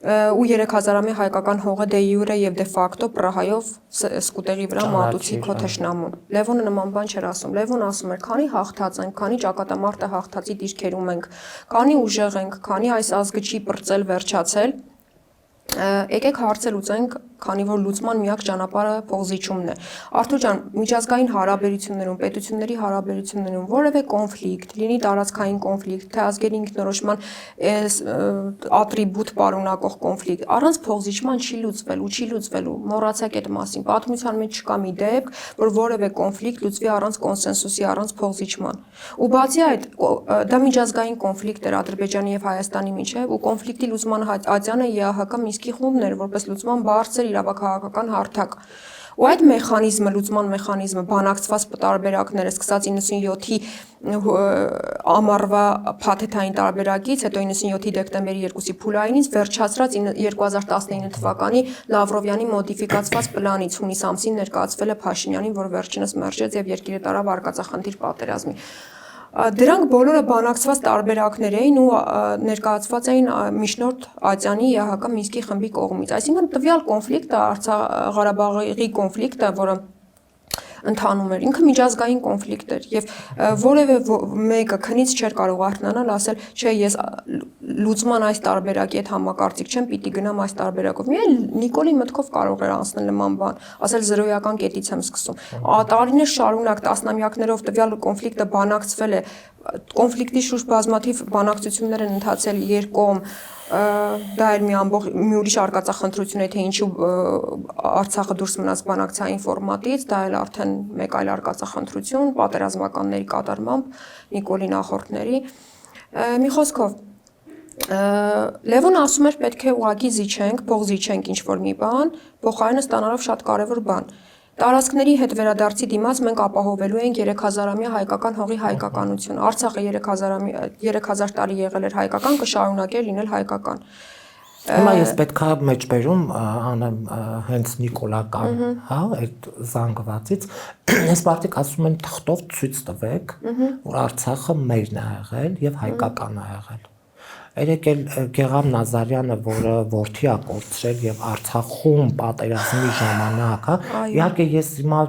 ու 3000-ամյա հայկական հողը դե յուրե եւ դե ֆակտո պրահայով սկուտերի վրա մատուցի քո թշնամուն։ Լևոնը նման բան չէր ասում։ Լևոնը ասում էր, քանի հաղթած ենք, քանի ճակատամարտը հաղթածի դիրքերում ենք, քանի ուժեղ ենք, քանի այս ազգը չի պրծել, վերջացել, եկեք հարցը լուծենք, քանի որ լուծման միակ ճանապարհը փոխզիջումն է։ Արթուր ջան, միջազգային հարաբերություններում, պետությունների հարաբերություններում որևէ կոնֆլիկտ, լինի տարածքային կոնֆլիկտ, թե ազգերի ինքնորոշման ատրիբուտ պարունակող կոնֆլիկտ, առանց փոխզիջման չի լուծվել ու չի լուծվելու։ Մոռացեք այդ մասին։ Պատմության մեջ չկա մի դեպք, որ որևէ կոնֆլիկտ լուծվի առանց կոնսենսուսի, առանց փոխզիջման։ Ու բացի այդ, դա միջազգային կոնֆլիկտ էր Ադրբեջանի եւ Հայաստանի միջեւ, ու կոնֆլիկտի լուծման ատյանը ԵԱՀԿ Մինսկի խումբն էր, որպես լուծման բարձր իրավաքաղաքական հարթակ։ Ու այդ մեխանիզմը, լուծման մեխանիզմը, բանակցված տարբերակները, սկսած 97-ի ամառվա փաթեթային տարբերակից, հետո 97-ի դեկտեմբերի 2-ի փուլայինից, վերջացրած 2019 թվականի Լավրովյանի մոդիֆիկացված պլանից հունիս ամսին ներկայացվել է Փաշինյանին, որ վերջինս մերժեց եւ երկիրը տարավ արկածախնդիր պատերազմի։ Դրանք բոլորը բանակցված տարբերակներ էին ու ներկայացված էին միջնորդ Ատյանի ԵԱՀԿ Մինսկի խմբի կողմից։ Այսինքն տվյալ կոնֆլիկտը, Ղարաբաղի կոնֆլիկտը, որը ընթանում էր, ինքը միջազգային կոնֆլիկտ էր եւ որևէ մեկը քնից չէր կարող արթնանալ, ասել, չէ, ես լուծման այս տարբերակի հետ համակարծիք չեմ, պիտի գնամ այս տարբերակով։ Միայն Նիկոլի մտքով կարող էր անցնել նման բան, ասել զրոյական կետից եմ սկսում։ Տարիներ շարունակ, տասնամյակներով տվյալ կոնֆլիկտը բանակցվել է, կոնֆլիկտի շուրջ բազմաթիվ բանակցություններ են ընթացել երկկողմ, դա էր մի ուրիշ արկածախնդրություն է, թե ինչու Արցախը դուրս մնաց բանակցային ֆորմատից, դա էլ արդեն մեկ այլ արկածախնդրություն, պատերազմականների կատարմամբ Նիկոլի նախորդների։ Մի խոսքով, Լևոնը ասում էր պետք է ուղղակի զիջենք, փոխզիջենք ինչ-որ մի բան, փոխարենը ստանալով շատ կարևոր բան։ Տարածքների հետ վերադարձի դիմաց մենք ապահովելու ենք 3000-ամյա հայկական հողի հայկականություն։ Արցախը 3000 տարի եղել էր հայկական, կշարունակեր լինել հայկական։ Հիմա ես պետքա մեջբերում անեմ հենց Նիկոլական, հա, այդ զանգվածից, ես մարդիկ ասում են թղթով ցույց տվեք, որ Արցախը մերն է եղել եւ հայկական է եղել։ Երեք էլ Գեգամ Նազարյանը, որը որդի է կորցրել եւ Արցախում պատերազմի ժամանակ, հա, իհարկե ես հիմա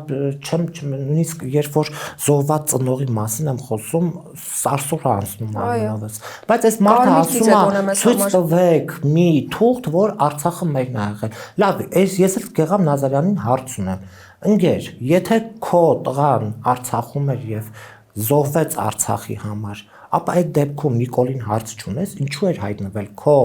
չեմ նույնիսկ երբ որ զոհված ծնողի մասին եմ խոսում, սարսուռ անցնում ամենովս, բայց այս մարդը ասում է ցույց տվեք մի թուղթ, որ Արցախը մերն է եղել։ Լավ, ես էլ Գեգամ Նազարյանին հարց ունեմ։ Ընկեր, եթե քո տղան Արցախում էր եւ զոհվեց Արցախի համար, ապա այդ դեպքում Նիկոլին հարց չունես, ինչու էր հայտնվել քո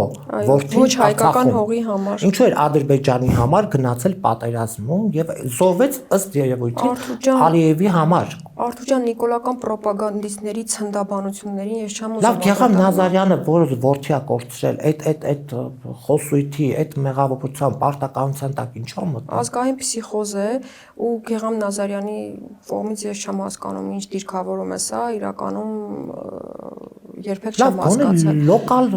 որդին ոչ հայկական հողի համար։ Ինչու էր Ադրբեջանի համար գնացել պատերազմում եւ զոհվեց ըստ երևույթին Ալիևի համար։ Արթուր ջան, նիկոլական ռոպագանդիստների ցնդաբանություններին ես չեմ ուզում։ Լավ, Գեգամ Նազարյանը, որը որդիա կորցրել, այդ խոսույթի, այդ մեղավորության պարտականության տակ ինչու՞ մտնում։ Ազգային փսիխոզ է ու Գեգամ Նազարյանի կողմից ես չեմ հասկանում ինչ դիրքավորում է սա, իրականում երբեք չեմ հասկացել։ Լոկալ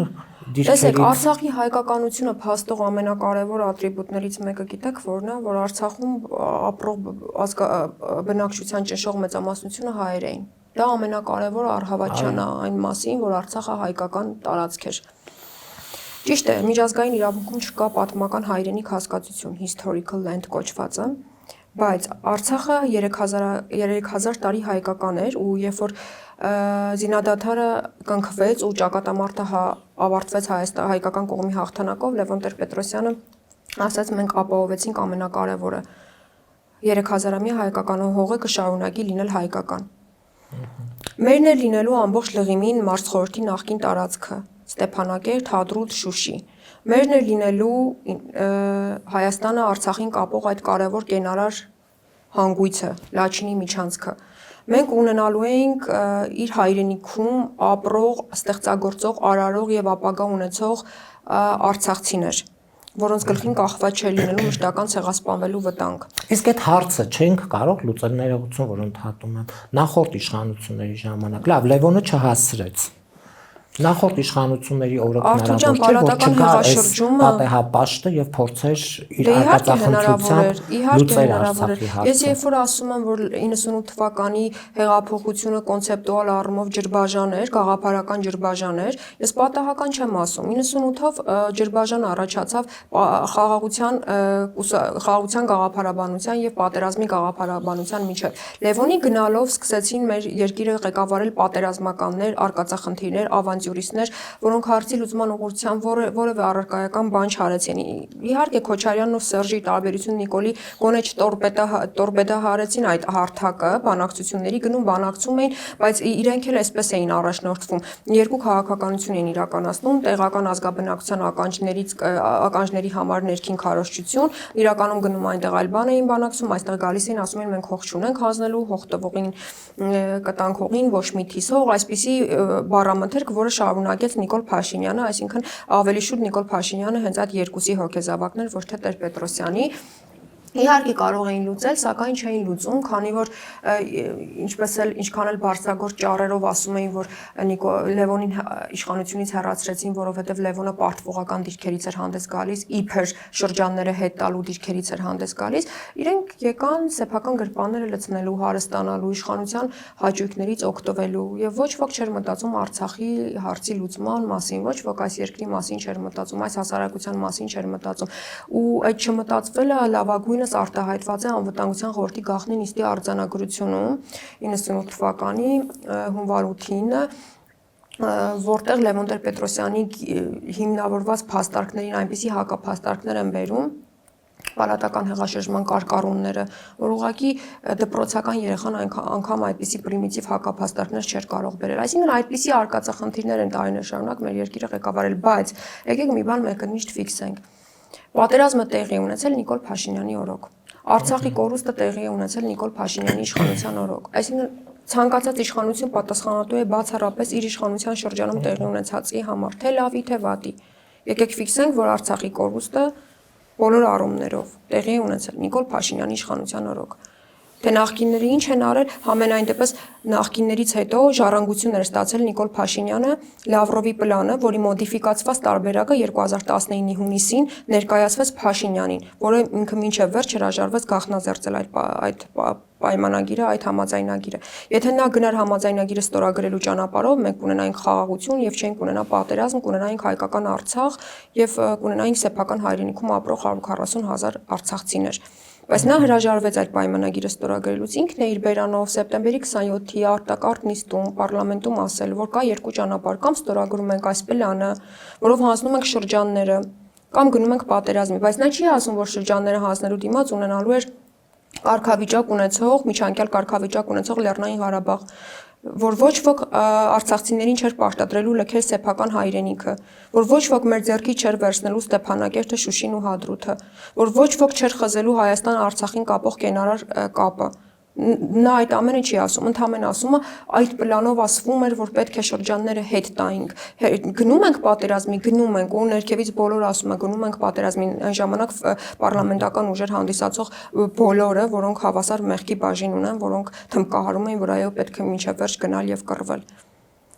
Տեսեք, Արցախի հայկականությունը փաստող ամենակարևոր ատրիբուտներից մեկը գիտեք որն է, որ Արցախում ապրող բնակչության ճնշող մեծամասնությունը հայեր էին։ Դա ամենակարևոր առհավատչան է այն մասին, որ Արցախը հայկական տարածք էր։ Ճիշտ է, միջազգային իրավունքում չկա պատմական հայրենիք հասկացություն, historical land կոչվածը, բայց Արցախը 3000 տարի հայկական էր ու երբ որ զինադադարը կնքվեց ու ճակատամարտը ավարտվեց հայկական կողմի հաղթանակով, Լևոն Տեր-Պետրոսյանը ասաց մենք ապահովեցինք ամենակարևորը 3000-ամյա հայկական հողը կշարունակի լինել հայկական։ Մերն է լինելու ամբողջ Լղիմին մարզխորհրդի նախկին տարածքը, Ստեփանակերտ, Հադրութ, Շուշի։ Մերն է լինելու Հայաստանը Արցախին կապող այդ կարևոր կենարար հանգույցը, Լաչինի միջանցքը։ Մենք ունենալու ենք իր հայրենիքում ապրող, ստեղծագործող, արարող եւ ապագա ունեցող արցախցիներ, որոնց գլխին կախված չէ լինելու մշտական ցեղասպանվելու վտանգ։ Իսկ այդ հարցը չենք կարող լուծել ներողություն, որ ընդհատում եմ, նախորդ իշխանությունների ժամանակ։ Լավ, Լևոնը չհասցրեց։ Նախորդ իշխանությունների օրոք հնարավոր չէ, որ չկա այս պատեհապաշտը եւ փորձեր իր արկածախնդրությամբ լուծել Արցախի հարցը։ Ես երբ որ ասում եմ, որ 98 թվականի հեղափոխությունը կոնցեպտուալ առումով ջրբաժան էր, գաղափարական ջրբաժան էր, ես պատահական չեմ ասում։ 98-ով ջրբաժան առաջացավ խաղաղության գաղափարաբանության եւ պատերազմի գաղափարաբանության միջեւ։ Լևոնի գնալով սկսեցին մեր երկիրը ղեկավարել պատերազմականներ, արկածախնդիրներ, ավանտյուրիստներ, որոնք հարցի լուծման ուղղությամբ որևէ առարկայական բան չարեցին։ Իհարկե Քոչարյանն ու Սերժի տարբերություն Նիկոլի գոնե չտորպեդահարեցին այդ հարթակը, բանակցությունների գնում բանակցում էին, բայց իրենք էլ այսպես էին առաջնորդվում։ Երկու քաղաքականություն էին իրականացնում, տեղական ազգաբնակության ականջների համար ներքին քարոզչություն, իրականում գնում այնտեղ այլ բան էին բանակցում, այստեղ գալիս էին ասում են մենք հող չունենք հանձնելու, հող տվողին կտանք հողին, ոչ մի թիս հող, այսպիսի բառամթերք, որը շարունակեց Նիկոլ Փաշինյանը, այսինքն ավելի շուտ Նիկոլ Փաշինյանը հենց այդ երկուսի հոգեզավակն էր, ոչ թե Տեր-Պետրոսյանի։ Իհարկե կարող էին լուծել, սակայն չէին լուծում, քանի որ ինչքան էլ բարձրագործ ճառերով ասում էին, որ Լևոնին իշխանությունից հեռացրեցին, որովհետև Լևոնը պարտվողական դիրքերից էր հանդես գալիս, իբր շրջանները հետ տալու դիրքերից էր հանդես գալիս, իրենք եկան սեփական գրպանները լցնելու, հարստանալու, իշխանության հաճույքներից օգտվելու, եւ ոչ ոք չէր մտածում Արցախի հարցի լուծման մասին, ոչ ոք այս երկրի մասին չէր մտածում, այս հասարակության մասին չէր մտածում, ու այդ չմտածվելը լավագույն արտահայտված է անվտանգության խորհրդի գաղտնի նիստի արձանագրությունում 98 թվականի հունվար 8-ին, որտեղ Լևոն Տեր-Պետրոսյանի հիմնավորված փաստարկներին այնպիսի հակափաստարկներ են բերում, պալատական հեղաշրջման կարկառունները, որ ուղղակի դպրոցական երեխան անգամ այդպիսի պրիմիտիվ հակափաստարկներ չէր կարող բերել։ Այսինքն այդպիսի արկածախնդիրներ են տարիներ շարունակ մեր երկիրը ղեկավարել, բայց եկեք մի բան մեկը միշտ ֆիքսենք։ Պատերազմը տեղի ունեցել Նիկոլ Փաշինյանի օրոք։ Արցախի կորուստը տեղի ունեցել Նիկոլ Փաշինյանի իշխանության օրոք։ Այսինքն ցանկացած իշխանություն պատասխանատու է բացառապես իր իշխանության շրջանում տեղի ունեցածի համար, թե լավի, թե վատի։ Եկեք ֆիքսենք, որ Արցախի կորուստը բոլոր առումներով տեղի ունեցել Նիկոլ Փաշինյանի իշխանության օրոք։ Թե նախկինները ինչ են արել, համենայն դեպս նախկիններից հետո ժառանգություն էր ստացել Նիկոլ Փաշինյանը, Լավրովի պլանը, որի մոդիֆիկացված տարբերակը 2019-ի հունիսին ներկայացվեց Փաշինյանին, որը ինքը մինչև վերջ հրաժարվեց գաղտնազերծել այդ պայմանագիրը, այդ համաձայնագիրը։ Եթե նա գնար համաձայնագիրը ստորագրելու ճանապարհով, մենք կունենայինք խաղաղություն եւ չենք ունենա պատերազմ, կունենայինք հայկական Արցախ եւ կունենայինք սեփական հայրենիքում ապրող 140,000 արցախցիներ։ Բայց նա հրաժարվեց այդ պայմանագիրը ստորագրելուց, ինքն է իր բերանով սեպտեմբերի 27-ի արտակարգ նիստում պարլամենտում ասել, որ կա երկու ճանապարհ, կամ ստորագրում ենք այս պլանը, որով հանձնում ենք շրջանները, կամ գնում ենք պատերազմի, բայց նա չի ասում, որ շրջանները հանձնելու դիմաց ունենալու էր կարգավիճակ ունեցող, միջանկյալ կարգավիճակ ունեցող Լեռնային Ղարաբաղ, որ ոչ ոք արցախցիներին չէր պարտադրելու լքել սեփական հայրենիքը, որ ոչ ոք մեր ձեռքի չէր վերցնելու Ստեփանակերտը, Շուշին ու Հադրութը, որ ոչ ոք չէր խզելու Հայաստան-Արցախին կապող կենարար կապը։ Նա այդ ամենը չի ասում, ընդհանրապես ասում է այդ պլանով ասվում էր, որ պետք է շրջանները հետ տայինք։ Գնում ենք պատերազմի, գնում ենք, ու ներքևից բոլորը ասում են գնում ենք պատերազմի, այն ժամանակ պարլամենտական ուժեր հանդիսացող բոլորը, որոնք հավասար մեղքի բաժին ունեն, որոնք թմկահարում էին, որ այո, պետք է մինչև վերջ գնալ եւ կռվել։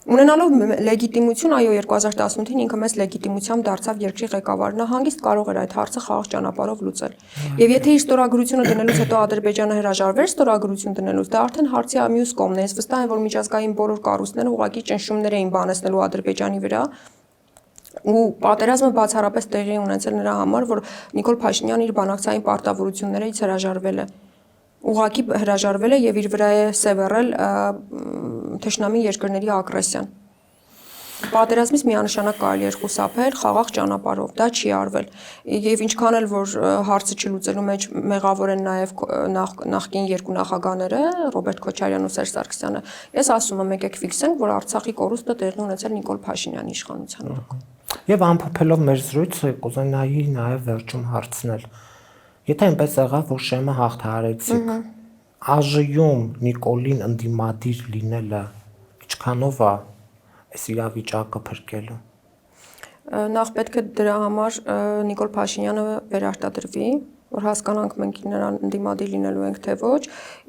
Ունենալով լեգիտիմություն, այո 2018-ին ինքը մեծ լեգիտիմությամբ դարձավ երկրի ղեկավար, նա հանգիստ կարող էր այդ հարցը խաղաղ ճանապարհով լուծել։ Եվ եթե իր ստորագրությունը դնելուց հետո Ադրբեջանը հրաժարվեր ստորագրություն դնելուց, դա արդեն հարցի մյուս կողմն է, ես վստահ եմ, որ միջազգային բոլոր կառույցները ուղղակի ճնշումներ էին բանեցնելու Ադրբեջանի վրա։ Ու պատերազմը բացառապես տեղի ունեցել նրա համար, որ Նիկոլ Փաշինյանը իր բանակցային պարտավորություններից հրաժարվել է։ Ուղղակի հրաժարվել է եւ իր վրա է սևեռել թշնամի երկրների ագրեսիան։ Պատերազմից միանշանակ կարելի էր խուսափել խաղաղ ճանապարհով, դա չի արվել։ Եվ ինչքան էլ որ հարցը չլուծելու մեջ մեղավոր են նաեւ նախկին երկու նախագահները Ռոբերտ Քոչարյանն ու Սերժ Սարգսյանը, ես ասում եմ եկեք ֆիքսենք, որ Արցախի կորուստը տեղի ունեցել Նիկոլ Փաշինյանի իշխանության օրոք։ Եվ ամփոփելով մեր զրույցը կուզենայի նաեւ վերջում հարցնել. Եթե այնպես եղավ, որ Շեմը հաղթահարեցիք, ԱԺ-ում Նիկոլին ընդդիմադիր լինելը ինչքանով է այս իրավիճակը փրկելու։ Նախ պետք է դրա համար Նիկոլ Փաշինյանը վերարտադրվի, որ հասկանանք մենք նրան ընդդիմադիր լինելու ենք թե ոչ,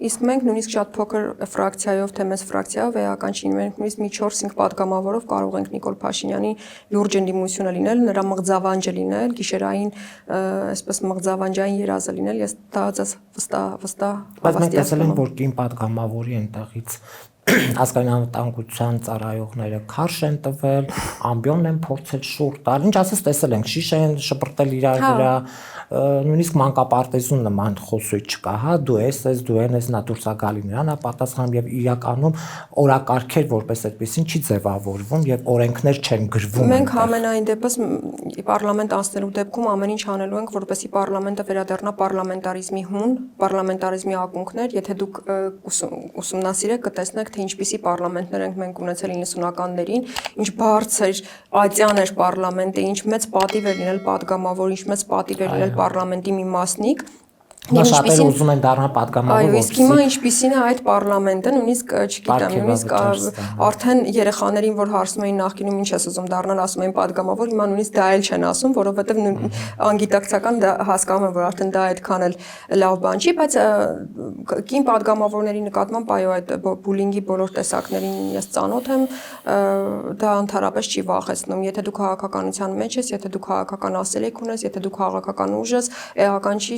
իսկ մենք նույնիսկ շատ փոքր ֆրակցիայով թե մեծ ֆրակցիայով էական չի, մենք նույնիսկ մի 4-5 պատգամավորով կարող ենք Նիկոլ Փաշինյանի լուրջ ընդդիմությունը լինել, նրա մղձավանջը լինել, գիշերային այսպես մղձավանջային երազը լինել, ես դա վստահ Բայց մենք տեսել ենք, որ կին պատգամավորի այնտեղից ազգային անվտանգության ծառայողները քարշ են տվել, ամբիոն են փորձել շուռ տալ, ինչ ասես տեսել ենք, շիշ են շպրտել իրար վրա, նույնիսկ մանկապարտեզուն նման խոսույթ չկա, հա, դու ես նա դուրս է գալի նրան է պատասխանում եւ իրականում օրակարգեր որպես այդպեսին չի ձևավորվում եւ օրենքներ չեն գրվում։ Մենք ամենայն դեպս պարլամենտ անցնելու դեպքում ամեն ինչ անելու ենք, որպեսզի պարլամենտը վերադառնա պարլամենտարիզմի հուն, պարլամենտարիզմի ակունքներ, եթե դուք ուսումնասիրեք կտեսնեք թե ինչպիսի պարլամենտներ ենք մենք ունեցել 90-ականներին, ինչ բարձր ատյան էր պարլամենտը, ինչ մեծ պատիվ էր լինել պատգամավոր, ինչ մեծ պատիվ էր լինել պարլամենտի մի մասնիկ։ Շատերը ուզում են դառնալ պատգամավոր։ Այո, իսկ հիմա ինչպիսին է այդ պարլամենտը, նույնիսկ չգիտեմ, նույնիսկ արդեն երեխաներին, որ հարցնում էին նախկինում ինչ ես ուզում դառնալ, ասում էին պատգամավոր, հիմա նույնիսկ դա էլ չեն ասում, որովհետև անգիտակցական դա հասկանում են, որ արդեն դա այդքան էլ լավ բան չի, բայց կին պատգամավորների նկատմամբ այո, այդ բուլինգի բոլոր տեսակներին ես ծանոթ եմ, դա ընդհանրապես չի վախեցնում, եթե դու քաղաքականության մեջ ես, եթե դու քաղաքական ասելիք ունես, եթե դու քաղաքական ուժ ես, էական չի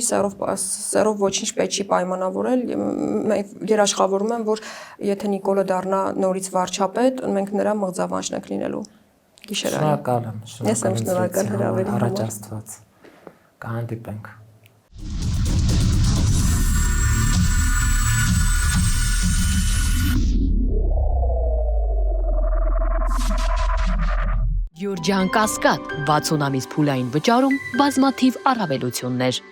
սերով ոչինչ պետք չի պայմանավորել, երաշխավորում եմ, որ եթե Նիկոլը դառնա նորից վարչապետ, մենք նրա մղձավանջն ենք լինելու գիշերային։ Շնորհակալ եմ։ Ես եմ շնորհակալ հրավերի համար։ Առաջ Աստված։ Կհանդիպենք։ Յուրջան Կասկադ 60 ամիս փուլային վճարում բազմաթիվ առավելություններ